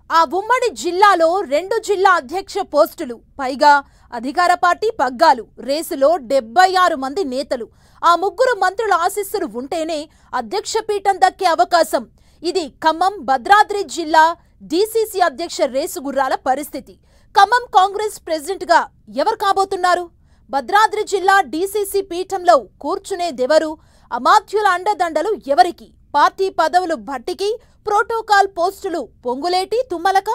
ఆ ఉమ్మడి జిల్లాలో 2 జిల్లా అధ్యక్ష పోస్టులు, పైగా అధికార పార్టీ పగ్గాలు, రేసులో 76 మంది నేతలు, ఆ 3 మంత్రుల ఆశీస్సులు ఉంటేనే అధ్యక్ష పీఠం దక్కే అవకాశం. ఇది ఖమ్మం భద్రాద్రి జిల్లా డీసీసీ అధ్యక్ష రేసు గుర్రాల పరిస్థితి. ఖమ్మం కాంగ్రెస్ ప్రెసిడెంట్గా ఎవరు కాబోతున్నారు? భద్రాద్రి జిల్లా డీసీసీ పీఠంలో కూర్చునేదెవరు? అమాత్యుల అండదండలు ఎవరికి? పార్టీ పదవులు భట్టికి, ప్రోటోకాల్ పోస్టులు పొంగులేటి తుమ్మలక?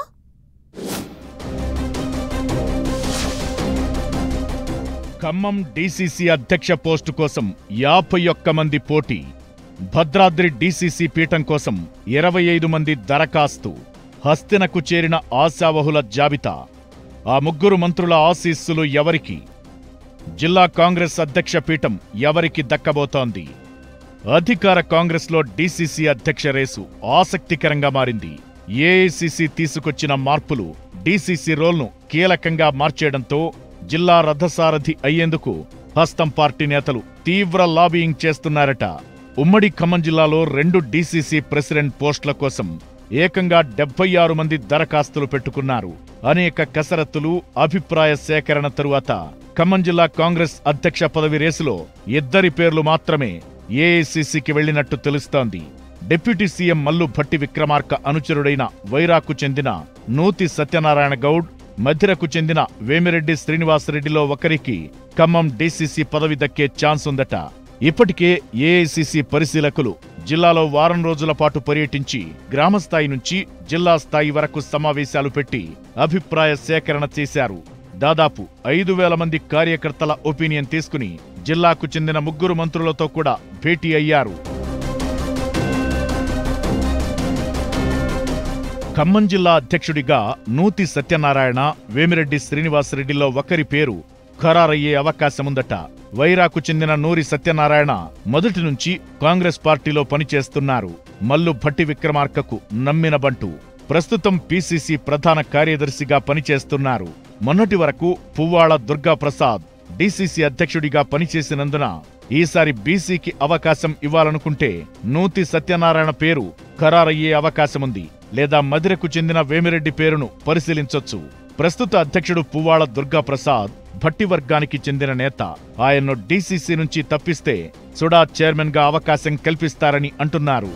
ఖమ్మం డీసీసీ అధ్యక్ష పోస్టు కోసం 51 మంది పోటీ. భద్రాద్రి డీసీసీ పీఠం కోసం 25 మంది దరఖాస్తు. హస్తినకు చేరిన ఆశావహుల జాబితా. ఆ 3 మంత్రుల ఆశీస్సులు ఎవరికి? జిల్లా కాంగ్రెస్ అధ్యక్ష పీఠం ఎవరికి దక్కబోతోంది? అధికార కాంగ్రెస్లో డీసీసీ అధ్యక్ష రేసు ఆసక్తికరంగా మారింది. ఏఐసీసీ తీసుకొచ్చిన మార్పులు డీసీసీ రోల్ను కీలకంగా మార్చేయడంతో జిల్లా రథసారథి అయ్యేందుకు హస్తం పార్టీ నేతలు తీవ్ర లాబియింగ్ చేస్తున్నారట. ఉమ్మడి ఖమ్మం జిల్లాలో 2 డీసీసీ ప్రెసిడెంట్ పోస్టుల కోసం ఏకంగా 76 మంది దరఖాస్తులు పెట్టుకున్నారు. అనేక కసరత్తులు, అభిప్రాయ సేకరణ తరువాత ఖమ్మం జిల్లా కాంగ్రెస్ అధ్యక్ష పదవి రేసులో 2 పేర్లు మాత్రమే ఏఐసీసీకి వెళ్లినట్టు తెలుస్తోంది. డిప్యూటీ సీఎం మల్లు భట్టి విక్రమార్క అనుచరుడైన వైరాకు చెందిన నూతి సత్యనారాయణ గౌడ్, మధిరకు చెందిన వేమిరెడ్డి శ్రీనివాసరెడ్డిలో ఒకరికి ఖమ్మం డీసీసీ పదవి దక్కే ఛాన్స్ ఉందట. ఇప్పటికే ఏఐసీసీ పరిశీలకులు జిల్లాలో వారం రోజుల పాటు పర్యటించి గ్రామస్థాయి నుంచి జిల్లా స్థాయి వరకు సమావేశాలు పెట్టి అభిప్రాయ సేకరణ చేశారు. దాదాపు 5,000 మంది కార్యకర్తల ఒపీనియన్ తీసుకుని జిల్లాకు చెందిన 3 మంత్రులతో కూడా భేటీ అయ్యారు. ఖమ్మం జిల్లా అధ్యక్షుడిగా నూతి సత్యనారాయణ, వేమిరెడ్డి శ్రీనివాసరెడ్డిలో ఒకరి పేరు ఖరారయ్యే అవకాశముందట. వైరాకు చెందిన నూరి సత్యనారాయణ మొదటి నుంచి కాంగ్రెస్ పార్టీలో పనిచేస్తున్నారు. మల్లు భట్టి విక్రమార్కకు నమ్మిన బంటు. ప్రస్తుతం పీసీసీ ప్రధాన కార్యదర్శిగా పనిచేస్తున్నారు. మొన్నటి వరకు పువ్వాళ్ల దుర్గాప్రసాద్ డీసీసీ అధ్యక్షుడిగా పనిచేసినందున ఈసారి బీసీకి అవకాశం ఇవ్వాలనుకుంటే నూతి సత్యనారాయణ పేరు ఖరారయ్యే అవకాశముంది. లేదా మధిరకు చెందిన వేమిరెడ్డి పేరును పరిశీలించొచ్చు. ప్రస్తుత అధ్యక్షుడు పువ్వాళ్ల దుర్గాప్రసాద్ భట్టి వర్గానికి చెందిన నేత. ఆయన్ను డీసీసీ నుంచి తప్పిస్తే సుడా చైర్మన్ గా అవకాశం కల్పిస్తారని అంటున్నారు.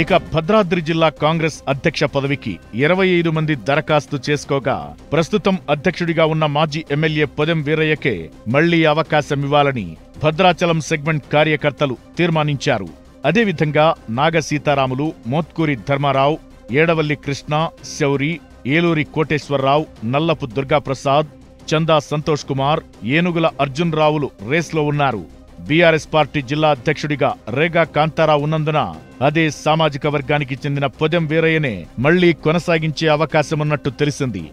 ఇక భద్రాద్రి జిల్లా కాంగ్రెస్ అధ్యక్ష పదవికి 25 మంది దరఖాస్తు చేసుకోగా ప్రస్తుతం అధ్యక్షుడిగా ఉన్న మాజీ ఎమ్మెల్యే పొదెం వీరయ్యకే మళ్లీ అవకాశమివ్వాలని భద్రాచలం సెగ్మెంట్ కార్యకర్తలు తీర్మానించారు. అదేవిధంగా నాగసీతారాములు, మోత్కూరి ధర్మారావు, ఏడవల్లి కృష్ణ, శౌరి, ఏలూరి కోటేశ్వరరావు, నల్లపు దుర్గాప్రసాద్, చందా సంతోష్ కుమార్, ఏనుగుల అర్జున్ రావులు రేస్లో ఉన్నారు. బీఆర్ఎస్ పార్టీ జిల్లా అధ్యక్షుడిగా రేగా కాంతారావు ఉన్నందున అదే సామాజిక వర్గానికి చెందిన పొదెం వీరయ్యనే మళ్లీ కొనసాగించే అవకాశమున్నట్టు తెలిసింది.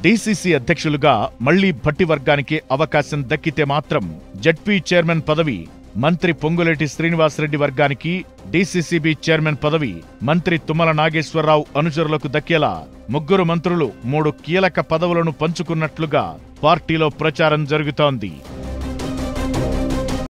డీసీసీ అధ్యక్షులుగా మళ్లీ భట్టి వర్గానికి అవకాశం దక్కితే మాత్రం జడ్పీ చైర్మన్ పదవి మంత్రి పొంగులేటి శ్రీనివాసరెడ్డి వర్గానికి, డీసీసీబీ చైర్మన్ పదవి మంత్రి తుమ్మల నాగేశ్వరరావు అనుచరులకు దక్కేలా 3 మంత్రులు 3 కీలక పదవులను పంచుకున్నట్లుగా పార్టీలో ప్రచారం జరుగుతోంది.